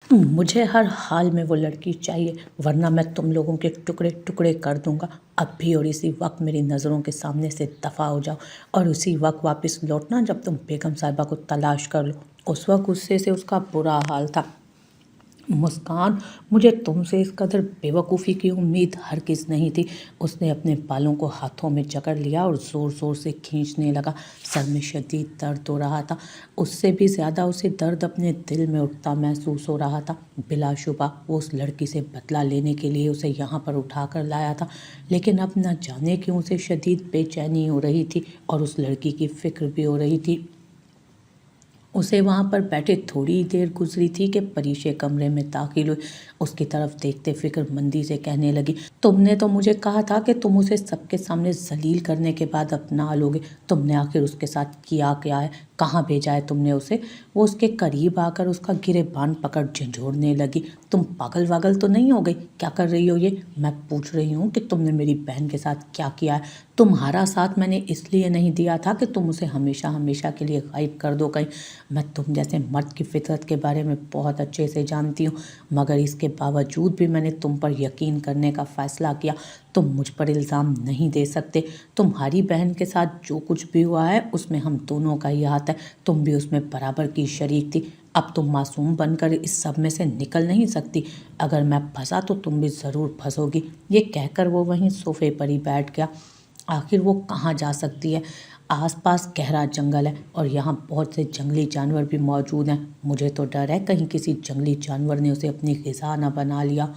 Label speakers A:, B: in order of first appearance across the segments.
A: मुझे हर हाल में वो लड़की चाहिए, वरना मैं तुम लोगों के टुकड़े टुकड़े कर दूंगा। अब भी और इसी वक्त मेरी नज़रों के सामने से दफ़ा हो जाओ, और उसी वक्त वापस लौटना जब तुम बेगम साहिबा को तलाश कर लो। उस वक्त गुस्से से उसका बुरा हाल था। मुस्कान, मुझे तुमसे इस कदर बेवकूफ़ी की उम्मीद हरगिज़ नहीं थी। उसने अपने बालों को हाथों में जकड़ लिया और ज़ोर ज़ोर से खींचने लगा। सर में शदीद दर्द हो रहा था। उससे भी ज़्यादा उसे दर्द अपने दिल में उठता महसूस हो रहा था। बिलाशुबा वो उस लड़की से बदला लेने के लिए उसे यहाँ पर उठा कर लाया था, लेकिन अब न जाने क्यों उसे शदीद बेचैनी हो रही थी और उस लड़की की फ़िक्र भी हो रही थी। उसे वहाँ पर बैठे थोड़ी देर गुजरी थी कि परीशे कमरे में दाखिल हुई। उसकी तरफ देखते फिक्रमंदी से कहने लगी, तुमने तो मुझे कहा था कि तुम उसे सबके सामने जलील करने के बाद अपना लोगे। तुमने आखिर उसके साथ किया क्या है? कहाँ भेजा है तुमने उसे? वो उसके करीब आकर उसका गिरेबान पकड़ झंझोड़ने लगी। तुम पागल वागल तो नहीं हो गई? क्या कर रही हो ये? मैं पूछ रही हूँ कि तुमने मेरी बहन के साथ क्या किया है? तुम्हारा साथ मैंने इसलिए नहीं दिया था कि तुम उसे हमेशा हमेशा के लिए गायब कर दो कहीं। मैं तुम जैसे मर्द की फितरत के बारे में बहुत अच्छे से जानती हूँ, मगर इसके बावजूद भी मैंने तुम पर यकीन करने का फ़ैसला किया। तुम मुझ पर इल्ज़ाम नहीं दे सकते। तुम्हारी बहन के साथ जो कुछ भी हुआ है उसमें हम दोनों का ही हाथ है। तुम भी उसमें बराबर की शरीक थी। अब तुम मासूम बनकर इस सब में से निकल नहीं सकती। अगर मैं फंसा तो तुम भी ज़रूर फंसोगी। ये कहकर वो वहीं सोफे पर ही बैठ गया। आखिर वो कहाँ जा सकती है? आसपास गहरा जंगल है और यहाँ बहुत से जंगली जानवर भी मौजूद हैं। मुझे तो डर है कहीं किसी जंगली जानवर ने उसे अपनी ग़िज़ा न बना लिया।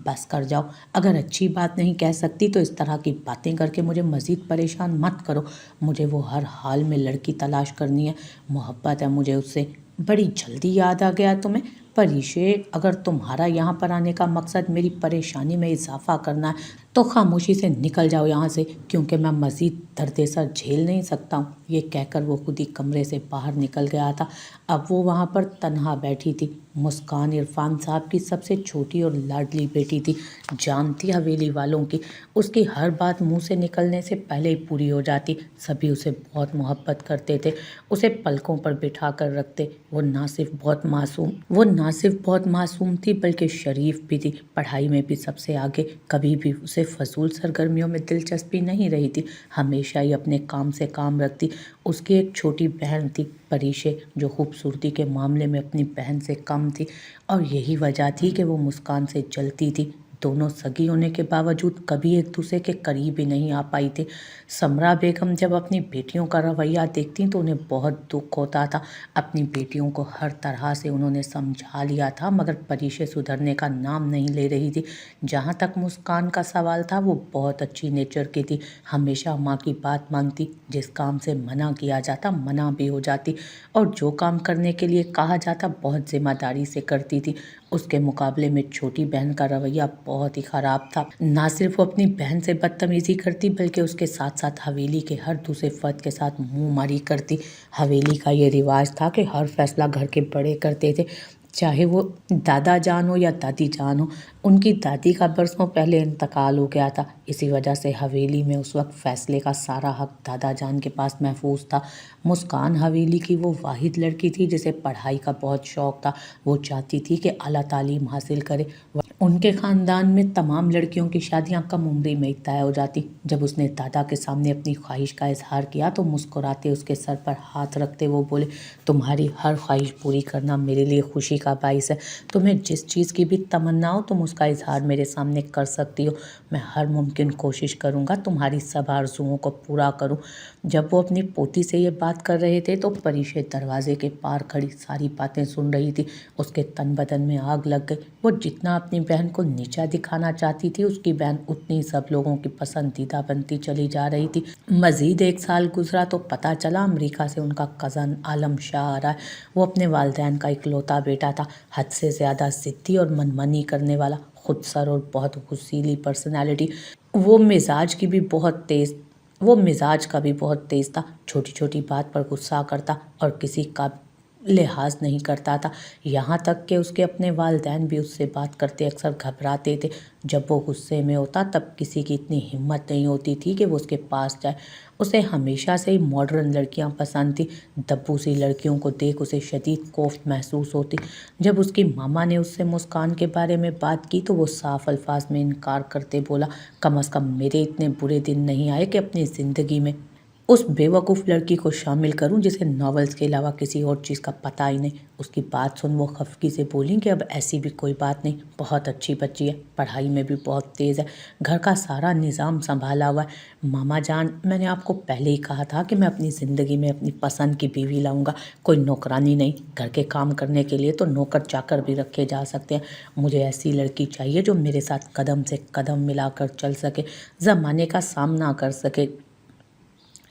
A: बस कर जाओ। अगर अच्छी बात नहीं कह सकती तो इस तरह की बातें करके मुझे मज़ीद परेशान मत करो। मुझे वो हर हाल में लड़की तलाश करनी है। मोहब्बत है मुझे उससे। बड़ी जल्दी याद आ गया तुम्हें? परीशे, अगर तुम्हारा यहाँ पर आने का मकसद मेरी परेशानी में इजाफा करना है तो खामोशी से निकल जाओ यहाँ से, क्योंकि मैं मज़ीद दर्द-ए-सर झेल नहीं सकता हूँ। ये कहकर वो खुद ही कमरे से बाहर निकल गया था। अब वो वहाँ पर तन्हा बैठी थी। मुस्कान इरफान साहब की सबसे छोटी और लाडली बेटी थी। जान थी हवेली वालों की। उसकी हर बात मुंह से निकलने से पहले ही पूरी हो जाती। सभी उसे बहुत मोहब्बत करते थे। उसे पलकों पर बिठा कर रखते। वो ना सिर्फ बहुत मासूम थी बल्कि शरीफ भी थी। पढ़ाई में भी सबसे आगे। कभी भी उसे फजूल सरगर्मियों में दिलचस्पी नहीं रही थी। हमेशा ही अपने काम से काम रखती। उसकी एक छोटी बहन थी, परीशे, जो खूबसूरती के मामले में अपनी बहन से कम थी, और यही वजह थी कि वो मुस्कान से जलती थी। दोनों सगी होने के बावजूद कभी एक दूसरे के करीब ही नहीं आ पाई थी। समरा बेगम जब अपनी बेटियों का रवैया देखती तो उन्हें बहुत दुख होता था। अपनी बेटियों को हर तरह से उन्होंने समझा लिया था, मगर परीशे सुधरने का नाम नहीं ले रही थी। जहाँ तक मुस्कान का सवाल था, वो बहुत अच्छी नेचर की थी। हमेशा माँ की बात मानती। जिस काम से मना किया जाता मना भी हो जाती, और जो काम करने के लिए कहा जाता बहुत जिम्मेदारी से करती थी। उसके मुकाबले में छोटी बहन का रवैया बहुत ही ख़राब था। ना सिर्फ वो अपनी बहन से बदतमीज़ी करती बल्कि उसके साथ साथ हवेली के हर दूसरे फर्द के साथ मुँह मारी करती। हवेली का ये रिवाज था कि हर फैसला घर के बड़े करते थे, चाहे वो दादा जान हो या दादी जान हो। उनकी दादी का बरसों पहले इंतकाल हो गया था। इसी वजह से हवेली में उस वक्त फ़ैसले का सारा हक दादा जान के पास महफूज था। मुस्कान हवेली की वो वाहिद लड़की थी जिसे पढ़ाई का बहुत शौक़ था। वो चाहती थी कि आला तालीम हासिल करे। उनके ख़ानदान में तमाम लड़कियों की शादियां कम उम्र में ही तय हो जाती। जब उसने दादा के सामने अपनी ख्वाहिश का इजहार किया तो मुस्कुराते उसके सर पर हाथ रखते वो बोले, तुम्हारी हर ख्वाहिश पूरी करना मेरे लिए खुशी का बाइस है। तुम्हें जिस चीज़ की भी तमन्ना हो तुम उसका इजहार मेरे सामने कर सकती हो। मैं हर मुमकिन कोशिश करूँगा तुम्हारी सब आरज़ुओं को पूरा करूँ। जब वो अपनी पोती से ये बात कर रहे थे तो परीशे दरवाजे के पार खड़ी सारी बातें सुन रही थी। उसके तन बदन में आग लग गई। वो जितना अपनी बहन को नीचा दिखाना चाहती थी, उसकी बहन उतनी सब लोगों की पसंदीदा बनती चली जा रही थी। मज़ीद एक साल गुजरा तो पता चला अमेरिका से उनका कज़न आलम शाह आ रहा है। वो अपने वालिदैन का इकलौता बेटा था। हद से ज़्यादा ज़िद्दी और मनमानी करने वाला, खुदसर और बहुत गुस्सीली पर्सनैलिटी। वो मिजाज की भी बहुत तेज़ वो मिजाज का भी बहुत तेज़ था। छोटी छोटी बात पर गुस्सा करता और किसी का लिहाज नहीं करता था। यहाँ तक कि उसके अपने वालिदैन भी उससे बात करते अक्सर घबराते थे। जब वो गुस्से में होता तब किसी की इतनी हिम्मत नहीं होती थी कि वो उसके पास जाए। उसे हमेशा से ही मॉडर्न लड़कियां पसंद थी। दब्बू सी लड़कियों को देख उसे शदीद कोफ्त महसूस होती। जब उसकी मामा ने उससे मुस्कान के बारे में बात की तो वो साफ अल्फाज में इनकार करते बोला, कम अज़ कम मेरे इतने बुरे दिन नहीं आए कि अपनी ज़िंदगी में उस बेवकूफ़ लड़की को शामिल करूं जिसे नॉवेल्स के अलावा किसी और चीज़ का पता ही नहीं। उसकी बात सुन वो खफगी से बोली कि अब ऐसी भी कोई बात नहीं, बहुत अच्छी बच्ची है, पढ़ाई में भी बहुत तेज़ है, घर का सारा निज़ाम संभाला हुआ है। मामा जान, मैंने आपको पहले ही कहा था कि मैं अपनी ज़िंदगी में अपनी पसंद की बीवी लाऊंगा, कोई नौकरानी नहीं। घर के काम करने के लिए तो नौकर चाकर भी रखे जा सकते हैं। मुझे ऐसी लड़की चाहिए जो मेरे साथ कदम से कदम मिलाकर चल सके, ज़माने का सामना कर सके,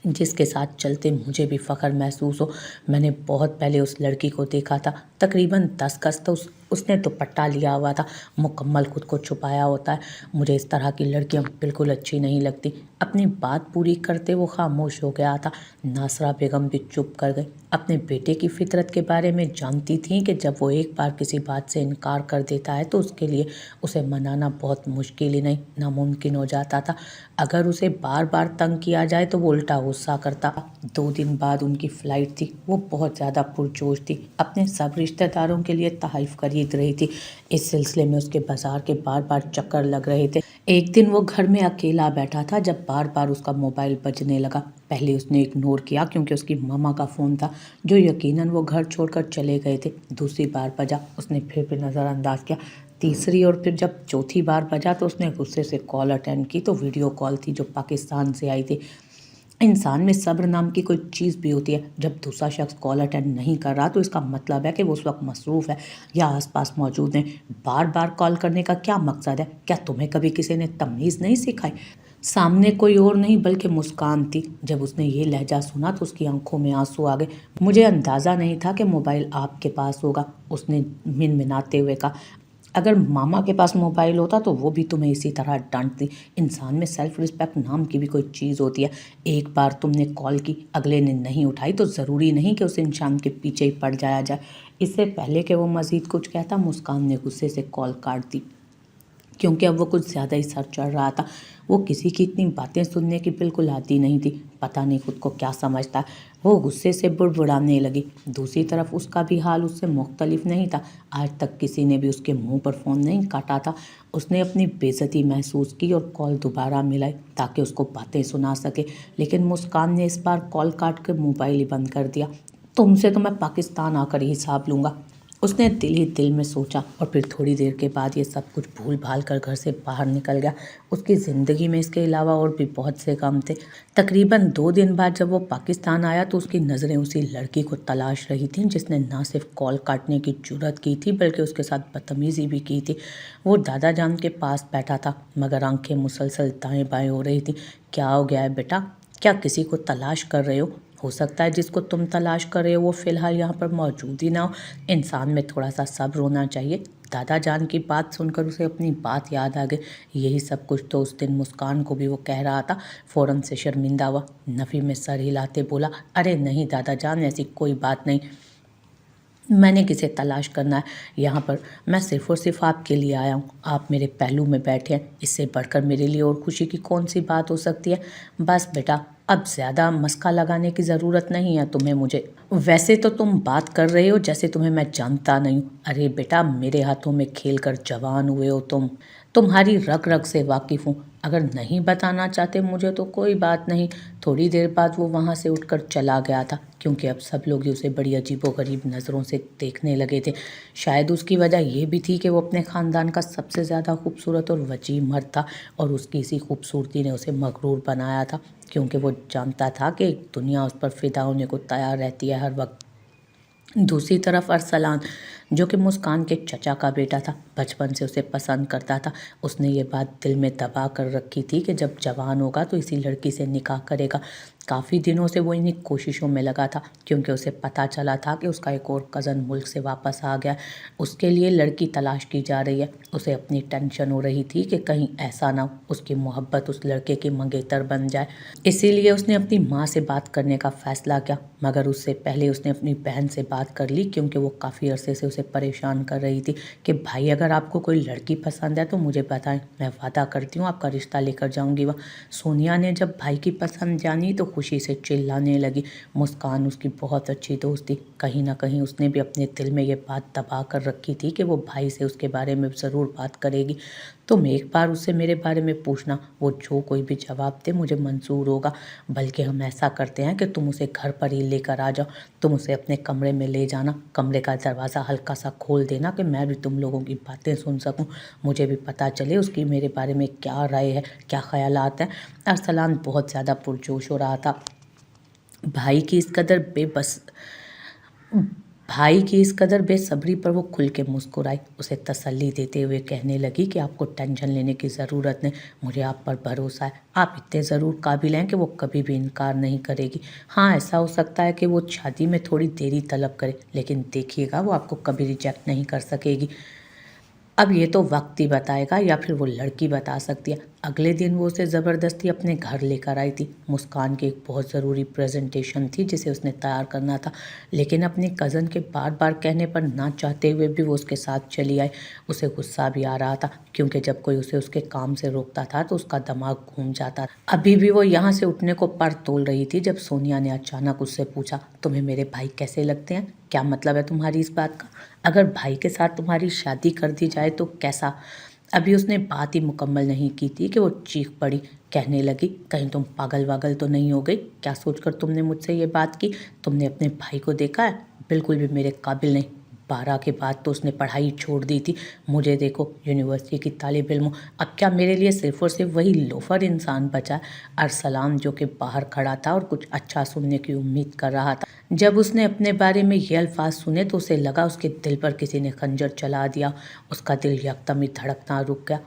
A: जिसके साथ चलते मुझे भी फ़ख्र महसूस हो। मैंने बहुत पहले उस लड़की को देखा था, तकरीबन 10 गज तो उसने दुपट्टा लिया हुआ था, मुकम्मल खुद को छुपाया होता है। मुझे इस तरह की लड़कियां बिल्कुल अच्छी नहीं लगती। अपनी बात पूरी करते वो खामोश हो गया था। नासरा बेगम भी चुप कर गई। अपने बेटे की फितरत के बारे में जानती थी कि जब वो एक बार किसी बात से इनकार कर देता है तो उसके लिए उसे मनाना बहुत मुश्किल ही नहीं नामुमकिन हो जाता था। अगर उसे बार बार तंग किया जाए तो वो उल्टा गुस्सा करता। 2 दिन बाद उनकी फ़्लाइट थी। वो बहुत ज़्यादा पुरजोश थी, अपने सब रिश्तेदारों के लिए तहफ़ खरीद रही थी। इस सिलसिले में उसके बाज़ार के बार बार चक्कर लग रहे थे। एक दिन वो घर में अकेला बैठा था जब बार बार उसका मोबाइल बजने लगा। पहले उसने इग्नोर किया क्योंकि उसकी मामा का फ़ोन था जो यकीनन वो घर छोड़कर चले गए थे। दूसरी बार बजा, उसने फिर भी नज़रअंदाज किया। तीसरी और फिर जब चौथी बार बजा तो उसने गुस्से से कॉल अटेंड की तो वीडियो कॉल थी जो पाकिस्तान से आई थी। इंसान में सब्र नाम की कोई चीज़ भी होती है। जब दूसरा शख्स कॉल अटेंड नहीं कर रहा तो इसका मतलब है कि वो उस वक्त मसरूफ़ है या आसपास मौजूद है। बार बार कॉल करने का क्या मकसद है? क्या तुम्हें कभी किसी ने तमीज़ नहीं सिखाई? सामने कोई और नहीं बल्कि मुस्कान थी। जब उसने ये लहजा सुना तो उसकी आंखों में आंसू आ गए। मुझे अंदाज़ा नहीं था कि मोबाइल आपके पास होगा, उसने मिनमिनाते हुए कहा। अगर मामा के पास मोबाइल होता तो वो भी तुम्हें इसी तरह डांटती। इंसान में सेल्फ रिस्पेक्ट नाम की भी कोई चीज़ होती है। एक बार तुमने कॉल की, अगले ने नहीं उठाई तो ज़रूरी नहीं कि उस इंसान के पीछे ही पड़ जाया जाए। इससे पहले कि वो मज़ीद कुछ कहता, मुस्कान ने गुस्से से कॉल काट दी क्योंकि अब वो कुछ ज़्यादा ही सर चढ़ रहा था। वो किसी की इतनी बातें सुनने की बिल्कुल आदी नहीं थी। पता नहीं खुद को क्या समझता है। वो गुस्से से बुड़बुड़ाने लगी। दूसरी तरफ उसका भी हाल उससे मुख्तलिफ नहीं था। आज तक किसी ने भी उसके मुंह पर फ़ोन नहीं काटा था। उसने अपनी बेइज्जती महसूस की और कॉल दोबारा मिलाई ताकि उसको बातें सुना सके, लेकिन मुस्कान ने इस बार कॉल काट कर मोबाइल ही बंद कर दिया। तुमसे तो मैं पाकिस्तान आकर ही हिसाब लूँगा, उसने दिल ही दिल में सोचा और फिर थोड़ी देर के बाद ये सब कुछ भूल भाल कर घर से बाहर निकल गया। उसकी ज़िंदगी में इसके अलावा और भी बहुत से काम थे। तकरीबन 2 दिन बाद जब वो पाकिस्तान आया तो उसकी नज़रें उसी लड़की को तलाश रही थीं जिसने ना सिर्फ कॉल काटने की जुर्रत की थी बल्कि उसके साथ बदतमीज़ी भी की थी। वो दादा जान के पास बैठा था मगर आंखें मुसलसल दाएं बाएं हो रही थी। क्या हो गया है बेटा? क्या किसी को तलाश कर रहे हो सकता है जिसको तुम तलाश कर रहे हो वो फ़िलहाल यहाँ पर मौजूद ही ना हो। इंसान में थोड़ा सा सब्र होना चाहिए। दादा जान की बात सुनकर उसे अपनी बात याद आ गई। यही सब कुछ तो उस दिन मुस्कान को भी वो कह रहा था। फ़ौरन से शर्मिंदा हुआ, नफ़ी में सर हिलाते बोला, अरे नहीं दादा जान, ऐसी कोई बात नहीं। मैंने किसे तलाश करना है यहाँ पर? मैं सिर्फ़ और सिर्फ आपके लिए आया हूँ। आप मेरे पहलू में बैठे हैं, इससे बढ़कर मेरे लिए और खुशी की कौन सी बात हो सकती है? बस बेटा, अब ज़्यादा मस्का लगाने की ज़रूरत नहीं है तुम्हें मुझे। वैसे तो तुम बात कर रहे हो जैसे तुम्हें मैं जानता नहीं हूँ। अरे बेटा, मेरे हाथों में खेल कर जवान हुए हो तुम। तुम्हारी रग रग से वाकिफ़ हूँ। अगर नहीं बताना चाहते मुझे तो कोई बात नहीं। थोड़ी देर बाद वो वहाँ से उठकर चला गया था क्योंकि अब सब लोग उसे बड़ी अजीबोगरीब नज़रों से देखने लगे थे। शायद उसकी वजह ये भी थी कि वो अपने ख़ानदान का सबसे ज़्यादा खूबसूरत और वजीह मर्द था और उसकी इसी खूबसूरती ने उसे मगरूर बनाया था क्योंकि वो जानता था कि दुनिया उस पर फ़िदा होने को तैयार रहती है हर वक्त। दूसरी तरफ अरसलान, जो कि मुस्कान के चचा का बेटा था, बचपन से उसे पसंद करता था। उसने ये बात दिल में दबा कर रखी थी कि जब जवान होगा तो इसी लड़की से निकाह करेगा। काफ़ी दिनों से वो इन्हीं कोशिशों में लगा था, क्योंकि उसे पता चला था कि उसका एक और कज़न मुल्क से वापस आ गया। उसके लिए लड़की तलाश की जा रही है। उसे अपनी टेंशन हो रही थी कि कहीं ऐसा ना हो उसकी मोहब्बत उस लड़के की मंगेतर बन जाए। इसीलिए उसने अपनी माँ से बात करने का फ़ैसला किया, मगर उससे पहले उसने अपनी बहन से बात कर ली, क्योंकि वो काफ़ी अरसे से उसे परेशान कर रही थी कि भाई अगर आपको कोई लड़की पसंद है तो मुझे बताएं, मैं वादा करती हूँ आपका रिश्ता लेकर जाऊँगी। वह सोनिया ने जब भाई की पसंद जानी तो खुशी से चिल्लाने लगी। मुस्कान उसकी बहुत अच्छी दोस्त थी। कहीं ना कहीं उसने भी अपने दिल में ये बात दबा कर रखी थी कि वो भाई से उसके बारे में ज़रूर बात करेगी। तुम एक बार उससे मेरे बारे में पूछना, वो जो कोई भी जवाब दे मुझे मंजूर होगा। बल्कि हम ऐसा करते हैं कि तुम उसे घर पर ही लेकर आ जाओ। तुम उसे अपने कमरे में ले जाना, कमरे का दरवाज़ा हल्का सा खोल देना कि मैं भी तुम लोगों की बातें सुन सकूं, मुझे भी पता चले उसकी मेरे बारे में क्या राय है, क्या ख्यालात हैं। अरसलान बहुत ज़्यादा पुरजोश हो रहा था। भाई की इस कदर बेबस भाई की इस कदर बेसब्री पर वो खुल के मुस्कुराई। उसे तसल्ली देते हुए कहने लगी कि आपको टेंशन लेने की ज़रूरत नहीं, मुझे आप पर भरोसा है। आप इतने ज़रूर काबिल हैं कि वो कभी भी इनकार नहीं करेगी। हाँ, ऐसा हो सकता है कि वो शादी में थोड़ी देरी तलब करे, लेकिन देखिएगा वो आपको कभी रिजेक्ट नहीं कर सकेगी। अब ये तो वक्त ही बताएगा, या फिर वो लड़की बता सकती है। अगले दिन वो उसे ज़बरदस्ती अपने घर लेकर आई थी। मुस्कान की एक बहुत ज़रूरी प्रेजेंटेशन थी जिसे उसने तैयार करना था, लेकिन अपनी कज़न के बार बार कहने पर ना चाहते हुए भी वो उसके साथ चली आई। उसे गुस्सा भी आ रहा था, क्योंकि जब कोई उसे उसके काम से रोकता था तो उसका दिमाग घूम जाता। अभी भी वो यहाँ से उठने को पर तोल रही थी जब सोनिया ने अचानक उससे पूछा, तुम्हें मेरे भाई कैसे लगते हैं? क्या मतलब है तुम्हारी इस बात का? अगर भाई के साथ तुम्हारी शादी कर दी जाए तो कैसा? अभी उसने बात ही मुकम्मल नहीं की थी कि वो चीख पड़ी। कहने लगी, कहीं तुम पागल वागल तो नहीं हो गई? क्या सोचकर तुमने मुझसे ये बात की? तुमने अपने भाई को देखा है? बिल्कुल भी मेरे काबिल नहीं। 12 के बाद तो उसने पढ़ाई छोड़ दी थी। मुझे देखो, यूनिवर्सिटी की तालिब इल्म हूँ। अब क्या मेरे लिए सिर्फ और सिर्फ वही लोफर इंसान बचा है? अरसलान जो कि बाहर खड़ा था और कुछ अच्छा सुनने की उम्मीद कर रहा था, जब उसने अपने बारे में ये अल्फाज सुने तो उसे लगा उसके दिल पर किसी ने खंजर चला दिया। उसका दिल यकदम ही धड़कना रुक गया।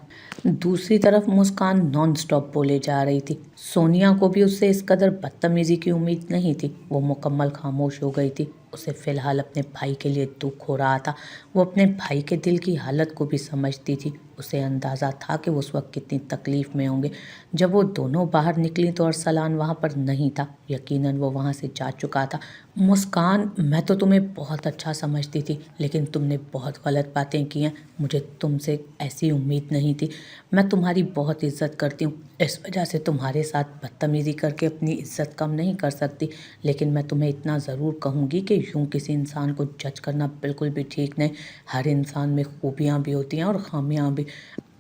A: दूसरी तरफ मुस्कान नॉन स्टॉप बोले जा रही थी। सोनिया को भी उससे इस कदर बदतमीजी की उम्मीद नहीं थी। वो मुकम्मल खामोश हो गई थी। उसे फ़िलहाल अपने भाई के लिए दुख हो रहा था। वो अपने भाई के दिल की हालत को भी समझती थी। उसे अंदाज़ा था कि वो उस वक्त कितनी तकलीफ़ में होंगे। जब वो दोनों बाहर निकली तो अरसलान वहाँ पर नहीं था। यकीनन वो वहाँ से जा चुका था। मुस्कान, मैं तो तुम्हें बहुत अच्छा समझती थी, लेकिन तुमने बहुत गलत बातें की हैं। मुझे तुमसे ऐसी उम्मीद नहीं थी। मैं तुम्हारी बहुत इज्जत करती हूँ, इस वजह से तुम्हारे साथ बदतमीज़ी करके अपनी इज्जत कम नहीं कर सकती। लेकिन मैं तुम्हें इतना ज़रूर कहूँगी कि यूँ किसी इंसान को जज करना बिल्कुल भी ठीक नहीं। हर इंसान में खूबियाँ भी होती हैं और खामियाँ भी।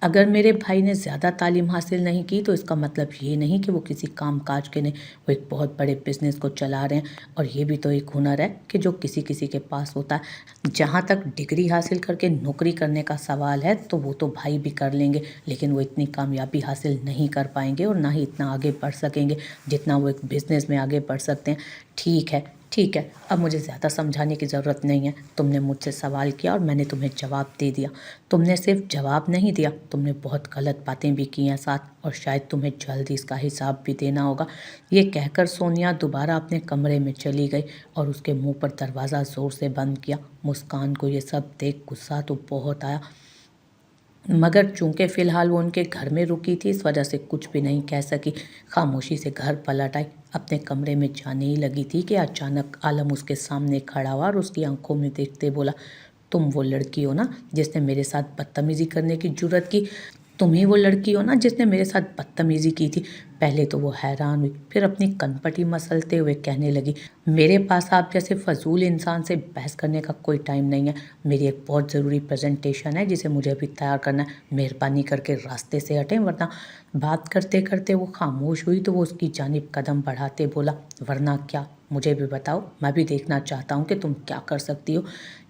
A: अगर मेरे भाई ने ज़्यादा तालीम हासिल नहीं की तो इसका मतलब ये नहीं कि वो किसी काम काज के नहीं। वो एक बहुत बड़े बिजनेस को चला रहे हैं, और ये भी तो एक हुनर है कि जो किसी किसी के पास होता है। जहाँ तक डिग्री हासिल करके नौकरी करने का सवाल है तो वो तो भाई भी कर लेंगे, लेकिन वो इतनी कामयाबी हासिल नहीं कर पाएंगे और ना ही इतना आगे बढ़ सकेंगे जितना वो एक बिज़नेस में आगे बढ़ सकते हैं। ठीक है, ठीक है, अब मुझे ज़्यादा समझाने की ज़रूरत नहीं है। तुमने मुझसे सवाल किया और मैंने तुम्हें जवाब दे दिया। तुमने सिर्फ जवाब नहीं दिया, तुमने बहुत गलत बातें भी की हैं साथ, और शायद तुम्हें जल्द ही इसका हिसाब भी देना होगा। ये कहकर सोनिया दोबारा अपने कमरे में चली गई और उसके मुंह पर दरवाज़ा ज़ोर से बंद किया। मुस्कान को ये सब देख गुस्सा तो बहुत आया, मगर चूंकि फ़िलहाल वो उनके घर में रुकी थी इस वजह से कुछ भी नहीं कह सकी। खामोशी से घर पलट आई। अपने कमरे में जाने ही लगी थी कि अचानक आलम उसके सामने खड़ा हुआ और उसकी आंखों में देखते बोला, तुम वो लड़की हो ना जिसने मेरे साथ बदतमीज़ी करने की जुर्रत की? तुम ही वो लड़की हो ना जिसने मेरे साथ बदतमीज़ी की थी? पहले तो वो हैरान हुई, फिर अपनी कनपटी मसलते हुए कहने लगी, मेरे पास आप जैसे फजूल इंसान से बहस करने का कोई टाइम नहीं है। मेरी एक बहुत ज़रूरी प्रेजेंटेशन है जिसे मुझे अभी तैयार करना है। मेहरबानी करके रास्ते से हटें, वरना। बात करते करते वो खामोश हुई तो वो उसकी जानिब कदम बढ़ाते बोला, वरना क्या? मुझे भी बताओ, मैं भी देखना चाहता हूँ कि तुम क्या कर सकती हो।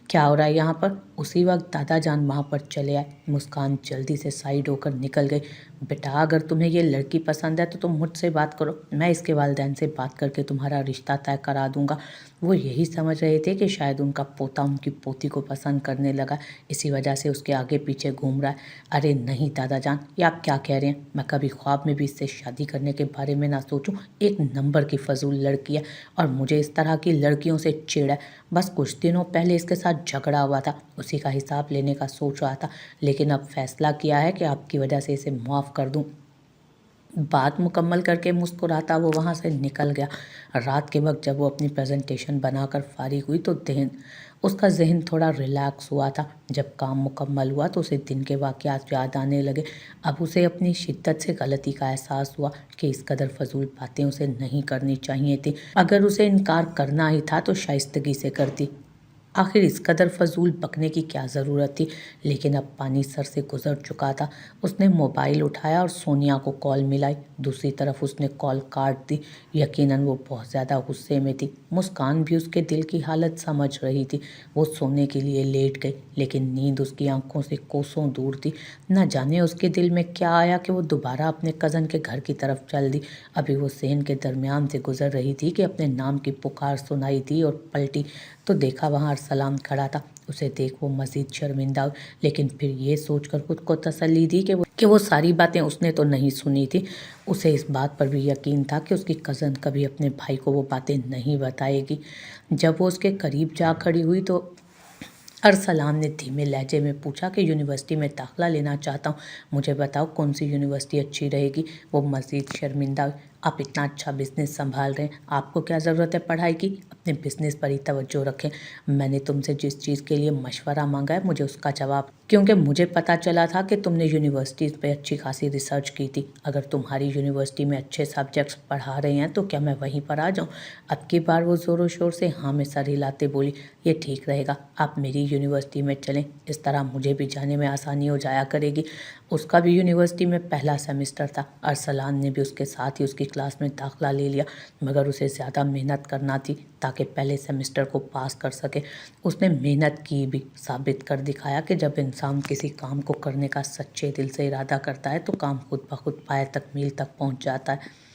A: क्या हो रहा है यहाँ पर? उसी वक्त दादा जान वहाँ पर चले आए। मुस्कान जल्दी से साइड होकर निकल गई। बेटा, अगर तुम्हें ये लड़की पसंद है तो तुम मुझसे बात करो, मैं इसके वालिदैन से बात करके तुम्हारा रिश्ता तय करा दूंगा। वो यही समझ रहे थे कि शायद उनका पोता उनकी पोती को पसंद करने लगा, इसी वजह से उसके आगे पीछे घूम रहा है। अरे नहीं दादा जान, ये आप क्या कह रहे हैं? मैं कभी ख्वाब में भी इससे शादी करने के बारे में ना सोचूं। एक नंबर की फजूल लड़की है और मुझे इस तरह की लड़कियों से चिढ़ है। बस कुछ दिनों पहले इसके साथ झगड़ा हुआ था, उसी का हिसाब लेने का सोच रहा था, लेकिन अब फैसला किया है कि आपकी वजह से इसे माफ़ कर दूं। बात मुकम्मल करके मुस्कुराता वो वहाँ से निकल गया। रात के वक्त जब वो अपनी प्रेजेंटेशन बनाकर फारिग हुई तो उसका जहन थोड़ा रिलैक्स हुआ था। जब काम मुकम्मल हुआ तो उसे दिन के वाक़यात याद आने लगे। अब उसे अपनी शिद्दत से गलती का एहसास हुआ कि इस कदर फजूल बातें उसे नहीं करनी चाहिए थी। अगर उसे इनकार करना ही था तो शाइस्तगी से करती। आखिर इस कदर फजूल बकने की क्या ज़रूरत थी? लेकिन अब पानी सर से गुजर चुका था। उसने मोबाइल उठाया और सोनिया को कॉल मिलाई। दूसरी तरफ उसने कॉल काट दी। यकीनन वो बहुत ज़्यादा गुस्से में थी। मुस्कान भी उसके दिल की हालत समझ रही थी। वो सोने के लिए लेट गई, लेकिन नींद उसकी आंखों से कोसों दूर थी। न जाने उसके दिल में क्या आया कि वो दोबारा अपने कज़न के घर की तरफ चल दी। अभी वो सहन के दरमियान से गुजर रही थी कि अपने नाम की पुकार सुनाई दी और पलटी तो देखा वहाँ अरसलान खड़ा था। उसे देख वो मज़ीद शर्मिंदा हुई, लेकिन फिर ये सोचकर खुद को तसल्ली दी कि वो सारी बातें उसने तो नहीं सुनी थी। उसे इस बात पर भी यकीन था कि उसकी कज़न कभी अपने भाई को वो बातें नहीं बताएगी। जब वो उसके करीब जा खड़ी हुई तो अरसलान ने धीमे लहजे में पूछा कि यूनिवर्सिटी में दाखिला लेना चाहता हूँ, मुझे बताओ कौन सी यूनिवर्सिटी अच्छी रहेगी। वो मज़ीद शर्मिंदा हुई। आप इतना अच्छा बिज़नेस संभाल रहे हैं, आपको क्या ज़रूरत है पढ़ाई की? अपने बिज़नेस पर ही तवज्जो रखें। मैंने तुमसे जिस चीज़ के लिए मशवरा मांगा है मुझे उसका जवाब, क्योंकि मुझे पता चला था कि तुमने यूनिवर्सिटीज़ पे अच्छी खासी रिसर्च की थी। अगर तुम्हारी यूनिवर्सिटी में अच्छे सब्जेक्ट्स पढ़ा रहे हैं तो क्या मैं वहीं पर आ जाऊँ? अब की बार वो ज़ोरों शोर से हाँ में सर हिलाते बोली, ये ठीक रहेगा, आप मेरी यूनिवर्सिटी में चलें, इस तरह मुझे भी जाने में आसानी हो जाया करेगी। उसका भी यूनिवर्सिटी में पहला सेमेस्टर था। अरसलान ने भी उसके साथ ही उसकी क्लास में दाखिला ले लिया, मगर उसे ज़्यादा मेहनत करना थी ताकि पहले सेमेस्टर को पास कर सके। उसने मेहनत की भी, साबित कर दिखाया कि जब इंसान किसी काम को करने का सच्चे दिल से इरादा करता है तो काम खुद ब खुद पाए तकमील तक पहुंच जाता है।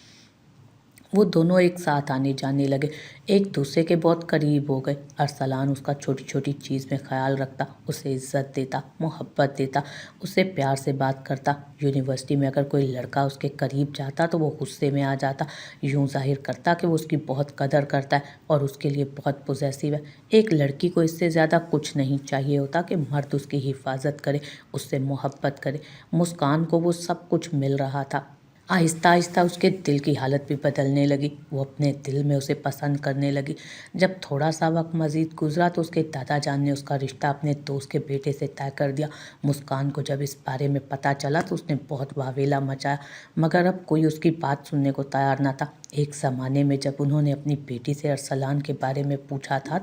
A: वो दोनों एक साथ आने जाने लगे, एक दूसरे के बहुत करीब हो गए। अरसलान उसका छोटी छोटी चीज़ में ख्याल रखता, उसे इज्जत देता, मोहब्बत देता, उससे प्यार से बात करता। यूनिवर्सिटी में अगर कोई लड़का उसके करीब जाता तो वो गुस्से में आ जाता, यूं जाहिर करता कि वो उसकी बहुत कदर करता है और उसके लिए बहुत पॉजेसिव है। एक लड़की को इससे ज़्यादा कुछ नहीं चाहिए होता कि मर्द उसकी हिफाजत करे, उससे मोहब्बत करे। मुस्कान को वो सब कुछ मिल रहा था। आहिस्ता आहिस्ता उसके दिल की हालत भी बदलने लगी। वो अपने दिल में उसे पसंद करने लगी। जब थोड़ा सा वक्त मज़ीद गुजरा तो उसके दादा जान ने उसका रिश्ता अपने दोस्त के बेटे से तय कर दिया। मुस्कान को जब इस बारे में पता चला तो उसने बहुत वावेला मचाया, मगर अब कोई उसकी बात सुनने को तैयार न था। एक ज़माने में जब उन्होंने अपनी बेटी से अरसलान के बारे में पूछा था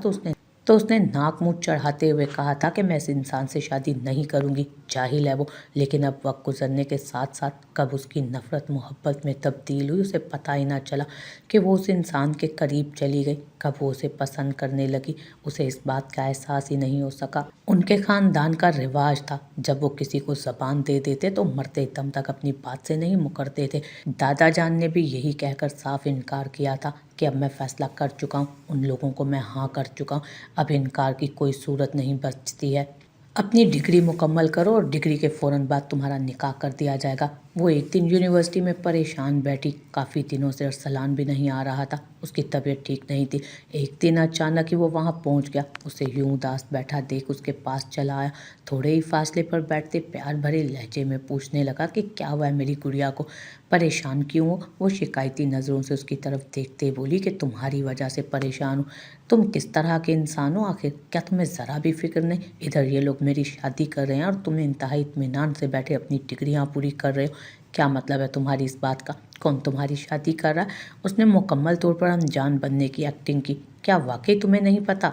A: तो उसने नाक मुंह चढ़ाते हुए कहा था कि मैं इस इंसान से शादी नहीं करूंगी, जाहिल है वो। लेकिन अब वक्त गुजरने के साथ साथ कब उसकी नफ़रत मोहब्बत में तब्दील हुई उसे पता ही ना चला कि वो उस इंसान के करीब चली गई। कब वो उसे पसंद करने लगी उसे इस बात का एहसास ही नहीं हो सका। उनके ख़ानदान का रिवाज था, जब वो किसी को ज़बान दे देते तो मरते दम तक अपनी बात से नहीं मुकरते थे। दादा जान ने भी यही कहकर साफ इनकार किया था कि अब मैं फ़ैसला कर चुका हूँ, उन लोगों को मैं हाँ कर चुका हूँ, अब इनकार की कोई सूरत नहीं बचती है। अपनी डिग्री मुकम्मल करो और डिग्री के फ़ौरन बाद तुम्हारा निकाह कर दिया जाएगा। वो एक दिन यूनिवर्सिटी में परेशान बैठी। काफ़ी दिनों से अरसलान भी नहीं आ रहा था, उसकी तबीयत ठीक नहीं थी। एक दिन अचानक ही वो वहाँ पहुँच गया। उसे यूं उदास बैठा देख उसके पास चला आया। थोड़े ही फासले पर बैठते प्यार भरे लहजे में पूछने लगा कि क्या हुआ है मेरी गुड़िया को, परेशान क्यों हो? वो शिकायती नज़रों से उसकी तरफ देखते बोली कि तुम्हारी वजह से परेशान हूँ। तुम किस तरह के इंसान हो आखिर? क्या तुम्हें ज़रा भी फिक्र नहीं? इधर ये लोग मेरी शादी कर रहे हैं और तुम इंतहाई इत्मीनान से बैठे अपनी डिग्रियाँ पूरी कर रहे हो। क्या मतलब है तुम्हारी इस बात का? कौन तुम्हारी शादी कर रहा है? उसने मुकम्मल तौर पर अनजान बनने की एक्टिंग की। क्या वाकई तुम्हें नहीं पता?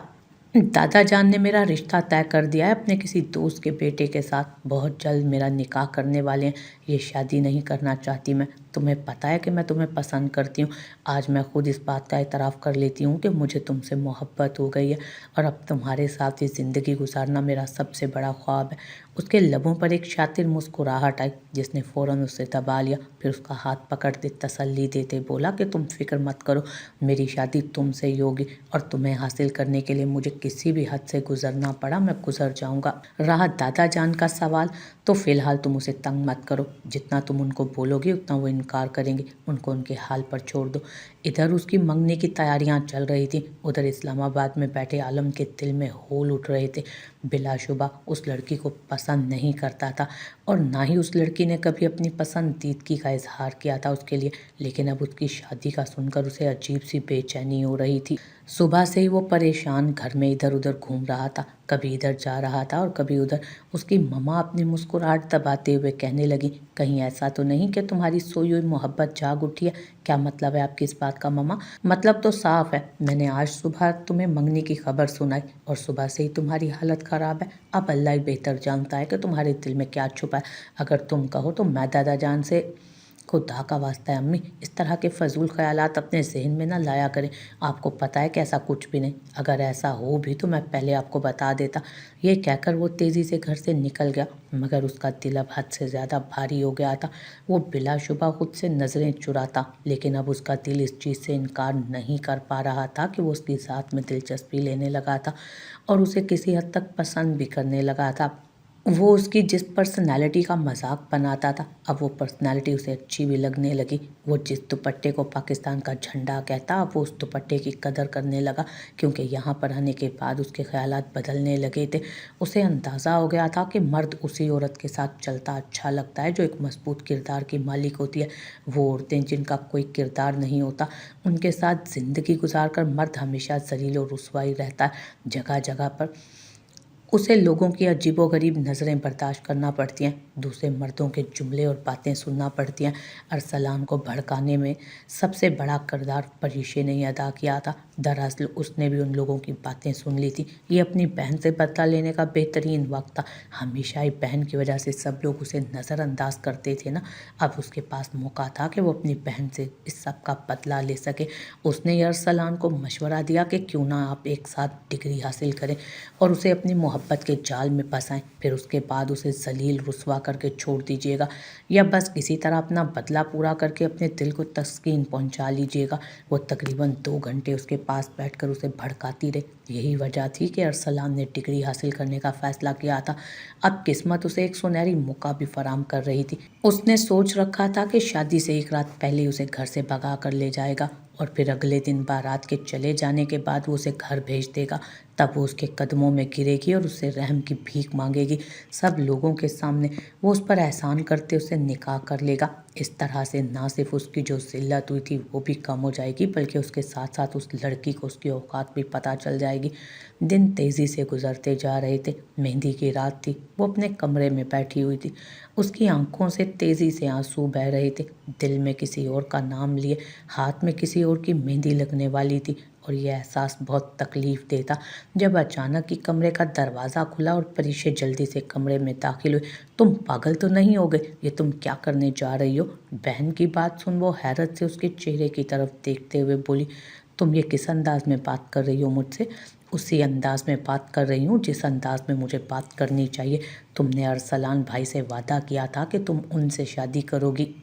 A: दादा जान ने मेरा रिश्ता तय कर दिया है अपने किसी दोस्त के बेटे के साथ। बहुत जल्द मेरा निकाह करने वाले हैं। ये शादी नहीं करना चाहती मैं। तुम्हें पता है कि मैं तुम्हें पसंद करती हूँ। आज मैं खुद इस बात का एतराफ़ कर लेती हूँ कि मुझे तुमसे मोहब्बत हो गई है और अब तुम्हारे साथ ये ज़िंदगी गुजारना मेरा सबसे बड़ा ख्वाब है। उसके लबों पर एक शातिर मुस्कुराहट आई जिसने फ़ौरन उसे दबा लिया। फिर उसका हाथ पकड़ते तसल्ली देते बोला कि तुम फिक्र मत करो, मेरी शादी तुमसे ही होगी और तुम्हें हासिल करने के लिए मुझे किसी भी हद से गुजरना पड़ा मैं गुजर जाऊंगा। रहा दादा जान का सवाल, तो फिलहाल तुम उसे तंग मत करो। जितना तुम उनको बोलोगे उतना वो इनकार करेंगे। उनको उनके हाल पर छोड़ दो। इधर उसकी मंगनी की तैयारियां चल रही थी, उधर इस्लामाबाद में बैठे आलम के दिल में होल उठ रहे थे। बिलाशुबा उस लड़की को पसंद नहीं करता था और ना ही उस लड़की ने कभी अपनी पसंदीदगी का इजहार किया था उसके लिए। लेकिन अब उसकी शादी का सुनकर उसे अजीब सी बेचैनी हो रही थी। सुबह से ही वो परेशान घर में इधर उधर घूम रहा था, कभी इधर जा रहा था और कभी उधर। उसकी मम्मा अपनी मुस्कुराहट दबाते हुए कहने लगी, कहीं ऐसा तो नहीं कि तुम्हारी सोई हुई मोहब्बत जाग उठी है? क्या मतलब है आपकी इस बात का मम्मा? मतलब तो साफ है, मैंने आज सुबह तुम्हें मंगनी की खबर सुनाई और सुबह से ही तुम्हारी हालत ख़राब है। अब अल्लाह ही बेहतर जानता है कि तुम्हारे दिल में क्या छुपा है। अगर तुम कहो तो मैं दादा जान से खुदा का वास्ता है अम्मी, इस तरह के फजूल ख्यालात अपने जहन में ना लाया करें। आपको पता है कि ऐसा कुछ भी नहीं। अगर ऐसा हो भी तो मैं पहले आपको बता देता। ये कहकर वो तेज़ी से घर से निकल गया, मगर उसका दिल अब हद से ज़्यादा भारी हो गया था। वो बिलाशुबा खुद से नज़रें चुराता, लेकिन अब उसका दिल इस चीज़ से इनकार नहीं कर पा रहा था कि वो उसकी ज़ात में दिलचस्पी लेने लगा था और उसे किसी हद तक पसंद भी करने लगा था। वो उसकी जिस पर्सनैलिटी का मजाक बनाता था, अब वो पर्सनैलिटी उसे अच्छी भी लगने लगी। वो जिस दुपट्टे को पाकिस्तान का झंडा कहता, अब वो उस दुपट्टे की कदर करने लगा, क्योंकि यहाँ पर आने के बाद उसके ख्यालात बदलने लगे थे। उसे अंदाज़ा हो गया था कि मर्द उसी औरत के साथ चलता अच्छा लगता है जो एक मजबूत किरदार की मालिक होती है। वो औरतें जिनका कोई किरदार नहीं होता, उनके साथ ज़िंदगी गुजार कर मर्द हमेशा जलील और रुसवाई रहता है। जगह जगह पर उसे लोगों की अजीबोगरीब नज़रें बर्दाश्त करना पड़ती हैं, दूसरे मर्दों के जुमले और बातें सुनना पड़ती हैं। अरसलान को भड़काने में सबसे बड़ा किरदार परीशे ने ही अदा किया था। दरअसल उसने भी उन लोगों की बातें सुन ली थी। ये अपनी बहन से बदला लेने का बेहतरीन वक्त था। हमेशा ही बहन की वजह से सब लोग उसे नज़रअंदाज करते थे ना, अब उसके पास मौका था कि वो अपनी बहन से इस सब का बदला ले सके। उसने अरसलान को मशवरा दिया कि क्यों ना आप एक साथ डिग्री हासिल करें और उसे अपनी मोहब्बत के जाल में फंसाएं, फिर उसके बाद उसे जलील रुसवा करके छोड़ दीजिएगा, या बस किसी तरह अपना बदला पूरा करके अपने दिल को तस्कीन पहुंचा लीजिएगा। वो तकरीबन 2 घंटे उसके पास बैठकर उसे भड़काती रही। यही वजह थी कि अरसलान ने डिग्री हासिल करने का फैसला किया था। अब किस्मत उसे एक सुनहरी मौका भी फराम कर रही थी। उसने सोच रखा था कि शादी से एक रात पहले उसे घर से भगा कर ले जाएगा और फिर अगले दिन बारात के चले जाने के बाद वो उसे घर भेज देगा। तब वो उसके कदमों में गिरेगी और उससे रहम की भीख मांगेगी। सब लोगों के सामने वो उस पर एहसान करते उसे निकाह कर लेगा। इस तरह से ना सिर्फ उसकी जो जिल्लत हुई थी वो भी कम हो जाएगी, बल्कि उसके साथ साथ उस लड़की को उसकी औकात भी पता चल जाएगी। दिन तेज़ी से गुजरते जा रहे थे। मेहंदी की रात थी। वो अपने कमरे में बैठी हुई थी। उसकी आंखों से तेज़ी से आंसू बह रहे थे। दिल में किसी और का नाम लिए हाथ में किसी और की मेहंदी लगने वाली थी और यह एहसास बहुत तकलीफ देता। जब अचानक ही कमरे का दरवाज़ा खुला और परीशे जल्दी से कमरे में दाखिल हुए। तुम पागल तो नहीं हो गए? ये तुम क्या करने जा रही हो? बहन की बात सुन वो हैरत से उसके चेहरे की तरफ देखते हुए बोली, तुम ये किस अंदाज में बात कर रही हो मुझसे? उसी अंदाज में बात कर रही हूँ जिस अंदाज में मुझे बात करनी चाहिए। तुमने अरसलान भाई से वादा किया था कि तुम उनसे शादी करोगी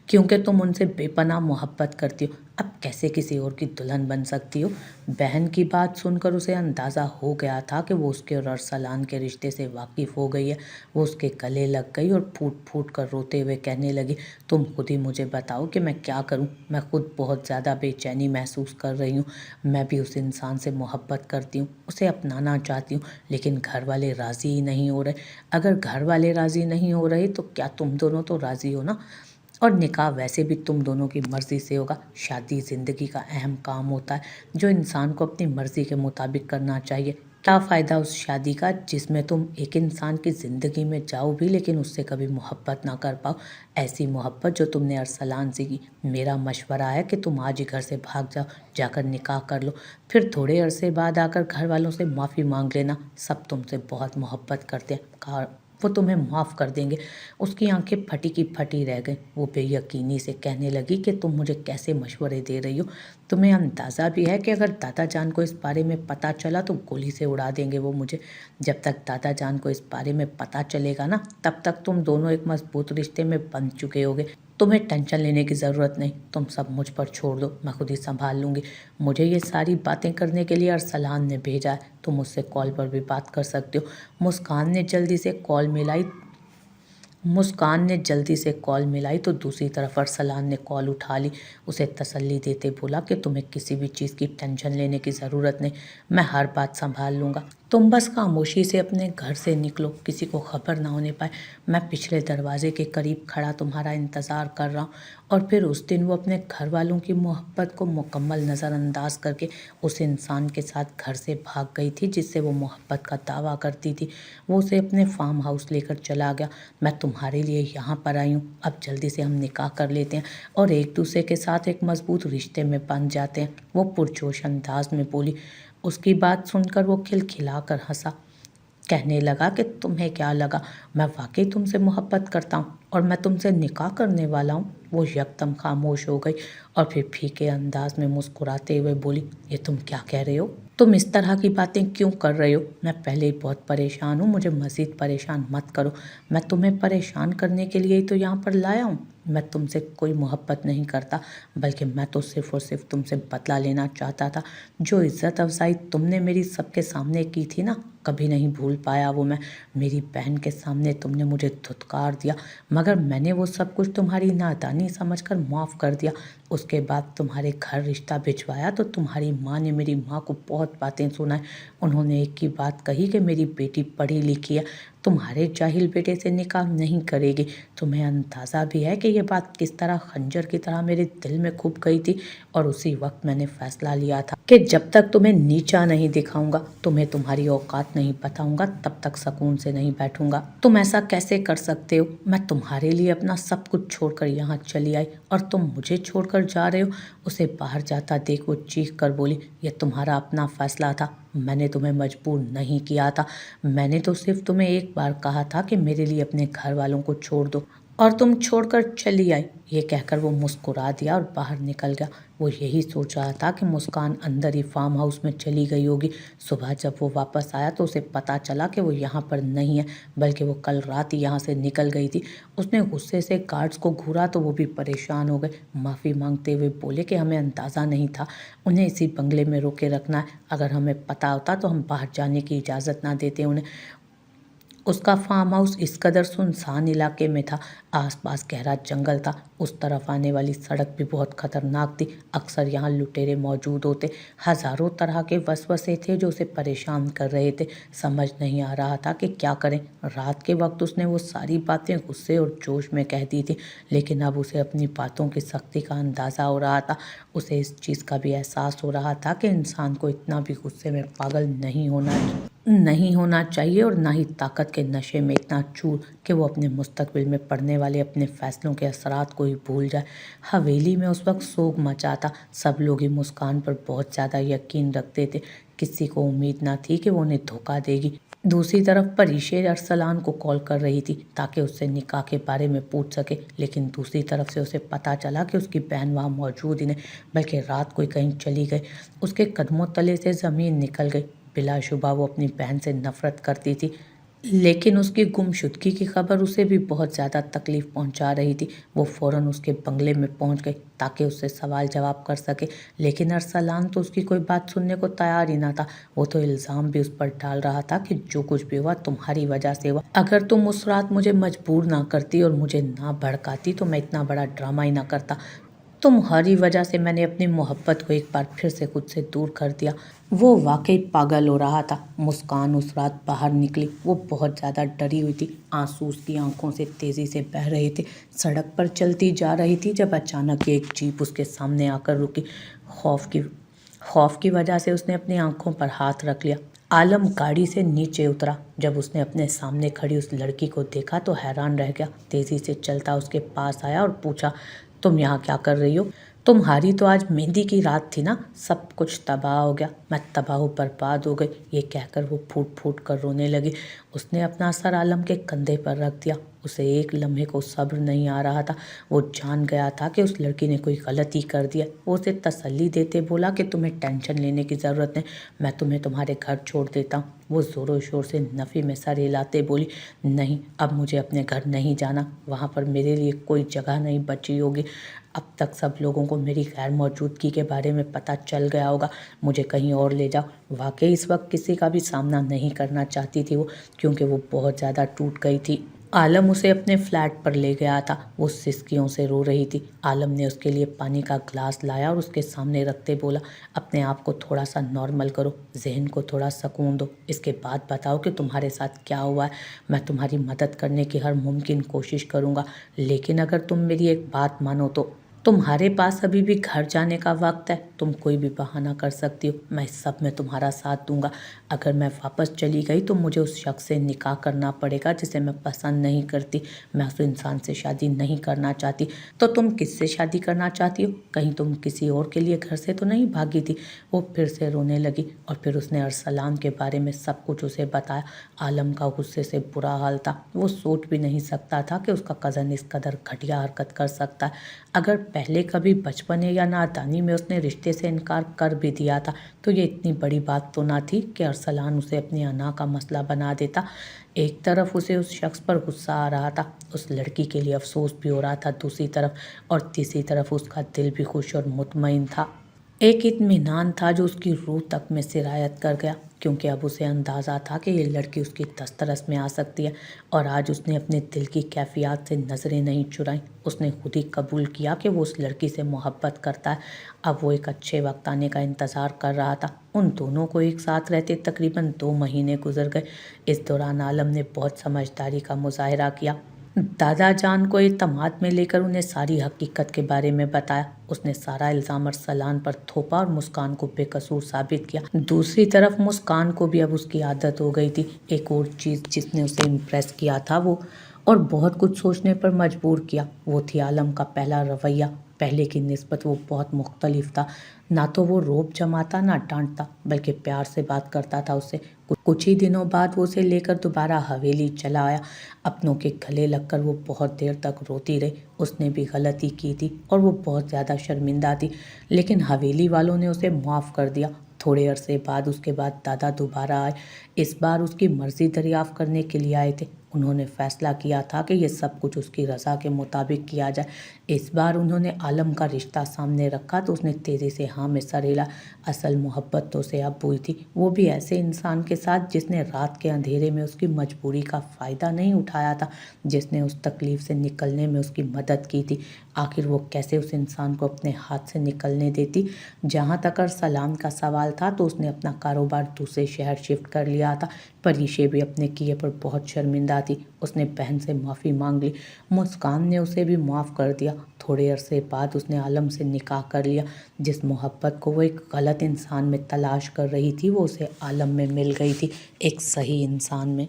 A: क्योंकि तुम उनसे बेपनाह मोहब्बत करती हो। अब कैसे किसी और की दुल्हन बन सकती हो? बहन की बात सुनकर उसे अंदाज़ा हो गया था कि वो उसके और अरसलान के रिश्ते से वाकिफ़ हो गई है। वो उसके गले लग गई और फूट फूट कर रोते हुए कहने लगी, तुम खुद ही मुझे बताओ कि मैं क्या करूं? मैं खुद बहुत ज़्यादा बेचैनी महसूस कर रही हूँ। मैं भी उस इंसान से मोहब्बत करती हूँ, उसे अपनाना चाहती हूँ, लेकिन घर वाले राज़ी ही नहीं हो रहे। अगर घर वाले राज़ी नहीं हो रहे तो क्या तुम दोनों तो राज़ी हो ना? और निकाह वैसे भी तुम दोनों की मर्ज़ी से होगा। शादी ज़िंदगी का अहम काम होता है जो इंसान को अपनी मर्ज़ी के मुताबिक करना चाहिए। क्या फ़ायदा उस शादी का जिसमें तुम एक इंसान की ज़िंदगी में जाओ भी लेकिन उससे कभी मोहब्बत ना कर पाओ। ऐसी मोहब्बत जो तुमने अरसलान से की। मेरा मशवरा है कि तुम आज ही घर से भाग जाओ, जाकर निकाह कर लो, फिर थोड़े अरसे बाद आकर घर वालों से माफ़ी मांग लेना। सब तुमसे बहुत मोहब्बत करते हैं, कहा वो तुम्हें माफ़ कर देंगे। उसकी आंखें फटी की फटी रह गईं। वो बेयकीनी से कहने लगी कि तुम मुझे कैसे मशवरे दे रही हो। तुम्हें अंदाज़ा भी है कि अगर दादा जान को इस बारे में पता चला तो गोली से उड़ा देंगे वो मुझे। जब तक दादा जान को इस बारे में पता चलेगा ना, तब तक तुम दोनों एक मजबूत रिश्ते में बंध चुके होगे। तुम्हें टेंशन लेने की ज़रूरत नहीं, तुम सब मुझ पर छोड़ दो, मैं खुद ही संभाल लूँगी। मुझे ये सारी बातें करने के लिए अरसलान ने भेजा है, तुम मुझसे कॉल पर भी बात कर सकते हो। मुस्कान ने जल्दी से कॉल मिलाई तो दूसरी तरफ अरसलान ने कॉल उठा ली। उसे तसल्ली देते बोला कि तुम्हें किसी भी चीज़ की टेंशन लेने की ज़रूरत नहीं, मैं हर बात संभाल लूँगा। तुम बस खामोशी से अपने घर से निकलो, किसी को खबर ना होने पाए। मैं पिछले दरवाजे के करीब खड़ा तुम्हारा इंतज़ार कर रहा हूँ। और फिर उस दिन वो अपने घर वालों की मोहब्बत को मुकम्मल नज़रअंदाज करके उस इंसान के साथ घर से भाग गई थी जिससे वो मोहब्बत का दावा करती थी। वो उसे अपने फार्म हाउस लेकर चला गया। मैं तुम्हारे लिए यहाँ पर आई हूँ, अब जल्दी से हम निकाह कर लेते हैं और एक दूसरे के साथ एक मजबूत रिश्ते में बंध जाते हैं, वो पुरजोश अंदाज में बोली। उसकी बात सुनकर वो खिलखिलाकर हंसा, कहने लगा कि तुम्हें क्या लगा, मैं वाकई तुमसे मोहब्बत करता हूँ और मैं तुमसे निकाह करने वाला हूँ। वो यकदम खामोश हो गई और फिर फीके अंदाज में मुस्कुराते हुए बोली, ये तुम क्या कह रहे हो? तुम इस तरह की बातें क्यों कर रहे हो? मैं पहले ही बहुत परेशान हूँ, मुझे मज़ीद परेशान मत करो। मैं तुम्हें परेशान करने के लिए ही तो यहाँ पर लाया हूँ। मैं तुमसे कोई मोहब्बत नहीं करता, बल्कि मैं तो सिर्फ़ और सिर्फ तुमसे बदला लेना चाहता था। जो इज़्ज़त अफजाई तुमने मेरी सबके सामने की थी ना, कभी नहीं भूल पाया वो मैं। मेरी बहन के सामने तुमने मुझे धुतकार दिया, मगर मैंने वो सब कुछ तुम्हारी नादानी समझकर माफ़ कर दिया। उसके बाद तुम्हारे घर रिश्ता भिजवाया तो तुम्हारी माँ ने मेरी माँ को बहुत बातें सुनाई। उन्होंने एक ही बात कही कि मेरी बेटी पढ़ी लिखी है, तुम्हारे जाहिल बेटे से निकाह नहीं करेगी। तुम्हें अंदाज़ा भी है कि ये बात किस तरह खंजर की तरह मेरे दिल में घुप गई थी। और उसी वक्त मैंने फ़ैसला लिया था कि जब तक तुम्हें नीचा नहीं दिखाऊंगा, तुम्हें तुम्हारी औकात नहीं बताऊंगा, तब तक सुकून से नहीं बैठूंगा। तुम ऐसा कैसे कर सकते हो? मैं तुम्हारे लिए अपना सब कुछ छोड़कर यहाँ चली आई और तुम मुझे छोड़कर जा रहे हो। उसे बाहर जाता देख वो चीख कर बोली, यह तुम्हारा अपना फ़ैसला था, मैंने तुम्हें मजबूर नहीं किया था। मैंने तो सिर्फ तुम्हें एक बार कहा था कि मेरे लिए अपने घर वालों को छोड़ दो और तुम छोड़कर चली आई। ये कहकर वो मुस्कुरा दिया और बाहर निकल गया। वो यही सोच रहा था कि मुस्कान अंदर ही फार्म हाउस में चली गई होगी। सुबह जब वो वापस आया तो उसे पता चला कि वो यहाँ पर नहीं है, बल्कि वो कल रात ही यहाँ से निकल गई थी। उसने गुस्से से गार्ड्स को घूरा तो वो भी परेशान हो गए। माफ़ी मांगते हुए बोले कि हमें अंदाज़ा नहीं था, उन्हें इसी बंगले में रोके रखना है। अगर हमें पता होता तो हम बाहर जाने की इजाज़त ना देते उन्हें। उसका फार्म हाउस इस कदर सुनसान इलाके में था, आसपास गहरा जंगल था। उस तरफ आने वाली सड़क भी बहुत खतरनाक थी, अक्सर यहाँ लुटेरे मौजूद होते। हज़ारों तरह के वसवसे थे जो उसे परेशान कर रहे थे। समझ नहीं आ रहा था कि क्या करें। रात के वक्त उसने वो सारी बातें गुस्से और जोश में कह दी थी, लेकिन अब उसे अपनी बातों की सख्ती का अंदाज़ा हो रहा था। उसे इस चीज़ का भी एहसास हो रहा था कि इंसान को इतना भी गुस्से में पागल नहीं होना चाहिए और ना ही ताकत के नशे में इतना चूर कि वो अपने मुस्तकबिल में पड़ने वाले अपने फ़ैसलों के असरात को ही भूल जाए। हवेली में उस वक्त सोग मचा था। सब लोग ही मुस्कान पर बहुत ज़्यादा यकीन रखते थे। किसी को उम्मीद ना थी कि वो उन्हें धोखा देगी। दूसरी तरफ परीशे अरसलान को कॉल कर रही थी ताकि उससे निकाह के बारे में पूछ सके, लेकिन दूसरी तरफ से उसे पता चला कि उसकी बहन वहाँ मौजूद ही नहीं, बल्कि रात को कहीं चली गई। उसके कदमों तले से ज़मीन निकल गई। बिलाशुबा वो अपनी बहन से नफ़रत करती थी, लेकिन उसकी गुमशुदगी की खबर उसे भी बहुत ज़्यादा तकलीफ़ पहुंचा रही थी। वो फ़ौरन उसके बंगले में पहुंच गई ताकि उससे सवाल जवाब कर सके, लेकिन अरसलान तो उसकी कोई बात सुनने को तैयार ही ना था। वो तो इल्ज़ाम भी उस पर डाल रहा था कि जो कुछ भी हुआ तुम्हारी वजह से हुआ। अगर तुम उस रात मुझे मजबूर ना करती और मुझे ना भड़काती तो मैं इतना बड़ा ड्रामा ही ना करता। तुम्हारी वजह से मैंने अपनी मोहब्बत को एक बार फिर से खुद से दूर कर दिया। वो वाकई पागल हो रहा था। मुस्कान उस रात बाहर निकली। वो बहुत ज़्यादा डरी हुई थी, आंसू उसकी आंखों से तेज़ी से बह रहे थे। सड़क पर चलती जा रही थी जब अचानक एक जीप उसके सामने आकर रुकी। खौफ की वजह से उसने अपनी आंखों पर हाथ रख लिया। आलम गाड़ी से नीचे उतरा। जब उसने अपने सामने खड़ी उस लड़की को देखा तो हैरान रह गया। तेजी से चलता उसके पास आया और पूछा, तुम यहाँ क्या कर रही हो? तुम्हारी तो आज मेहंदी की रात थी ना। सब कुछ तबाह हो गया, मैं तबाह बर्बाद हो गई। ये कहकर वो फूट फूट कर रोने लगी। उसने अपना सर आलम के कंधे पर रख दिया। उसे एक लम्हे को सब्र नहीं आ रहा था। वो जान गया था कि उस लड़की ने कोई गलती कर दिया। वो उसे तसल्ली देते बोला कि तुम्हें टेंशन लेने की ज़रूरत नहीं, मैं तुम्हें तुम्हारे घर छोड़ देता हूँ। वो ज़ोरों शोर से नफ़ी में सर हिलाते बोली, नहीं, अब मुझे अपने घर नहीं जाना। वहाँ पर मेरे लिए कोई जगह नहीं बची होगी। अब तक सब लोगों को मेरी गैर मौजूदगी के बारे में पता चल गया होगा। मुझे कहीं और ले जाओ। वाकई इस वक्त किसी का भी सामना नहीं करना चाहती थी वो, क्योंकि वो बहुत ज़्यादा टूट गई थी। आलम उसे अपने फ्लैट पर ले गया था। वो सिसकियों से रो रही थी। आलम ने उसके लिए पानी का ग्लास लाया और उसके सामने रखते बोला, अपने आप को थोड़ा सा नॉर्मल करो, जहन को थोड़ा सुकून दो, इसके बाद बताओ कि तुम्हारे साथ क्या हुआ है। मैं तुम्हारी मदद करने की हर मुमकिन कोशिश करूँगा, लेकिन अगर तुम मेरी एक बात मानो तो तुम्हारे पास अभी भी घर जाने का वक्त है। तुम कोई भी बहाना कर सकती हो, मैं इस सब में तुम्हारा साथ दूंगा। अगर मैं वापस चली गई तो मुझे उस शख्स से निकाह करना पड़ेगा जिसे मैं पसंद नहीं करती। मैं उस इंसान से शादी नहीं करना चाहती। तो तुम किससे शादी करना चाहती हो? कहीं तुम किसी और के लिए घर से तो नहीं भागी थी? वो फिर से रोने लगी और फिर उसने अरसलान के बारे में सब कुछ उसे बताया। आलम का गुस्से से बुरा हाल था। वो सोच भी नहीं सकता था कि उसका कज़न इस कदर घटिया हरकत कर सकता है। अगर पहले कभी बचपने या नादानी में उसने रिश्ते से इनकार कर भी दिया था तो ये इतनी बड़ी बात तो ना थी कि अरसलान उसे अपनी अना का मसला बना देता। एक तरफ उसे उस शख्स पर गुस्सा आ रहा था, उस लड़की के लिए अफसोस भी हो रहा था दूसरी तरफ, और तीसरी तरफ उसका दिल भी खुश और मुतमईन था। एक इत्मीनान था जो उसकी रूह तक में सिरायत कर गया, क्योंकि अब उसे अंदाज़ा था कि ये लड़की उसकी दस्तरस में आ सकती है। और आज उसने अपने दिल की कैफियत से नज़रें नहीं चुराईं। उसने खुद ही कबूल किया कि वो उस लड़की से मोहब्बत करता है। अब वो एक अच्छे वक्त आने का इंतज़ार कर रहा था। उन दोनों को एक साथ रहते तकरीबन 2 महीने गुजर गए। इस दौरान आलम ने बहुत समझदारी का मुजाहरा किया। दादा जान को एतमाद में लेकर उन्हें सारी हकीकत के बारे में बताया। उसने सारा इल्ज़ाम अरसलान पर थोपा और मुस्कान को बेकसूर साबित किया। दूसरी तरफ मुस्कान को भी अब उसकी आदत हो गई थी। एक और चीज़ जिसने उसे इम्प्रेस किया था वो और बहुत कुछ सोचने पर मजबूर किया, वो थी आलम का पहला रवैया। पहले की निस्बत वो बहुत मुख्तलिफ था। ना तो वो रोब जमाता ना डांटता, बल्कि प्यार से बात करता था उससे। कुछ ही दिनों बाद वो उसे लेकर दोबारा हवेली चला आया। अपनों के गले लगकर वो बहुत देर तक रोती रही। उसने भी गलती की थी और वो बहुत ज़्यादा शर्मिंदा थी, लेकिन हवेली वालों ने उसे माफ़ कर दिया। थोड़े अरसे बाद उसके बाद दादा दोबारा आए। इस बार उसकी मर्ज़ी दरियाफ़्त करने के लिए आए थे। उन्होंने फ़ैसला किया था कि ये सब कुछ उसकी रज़ा के मुताबिक किया जाए। इस बार उन्होंने आलम का रिश्ता सामने रखा तो उसने तेज़ी से हाँ में सर हिला। असल मोहब्बत तो उसे अब हुई थी, वो भी ऐसे इंसान के साथ जिसने रात के अंधेरे में उसकी मजबूरी का फ़ायदा नहीं उठाया था, जिसने उस तकलीफ़ से निकलने में उसकी मदद की थी। आखिर वो कैसे उस इंसान को अपने हाथ से निकलने देती? जहाँ तक अरसलान का सवाल था तो उसने अपना कारोबार दूसरे शहर शिफ्ट कर लिया था। परीशे भी अपने किए पर बहुत शर्मिंदा थी। उसने बहन से माफ़ी मांग ली। मुस्कान ने उसे भी माफ़ कर दिया। थोड़े अरसे बाद उसने आलम से निकाह कर लिया। जिस मोहब्बत को वो एक गलत इंसान में तलाश कर रही थी वो उसे आलम में मिल गई थी, एक सही इंसान में।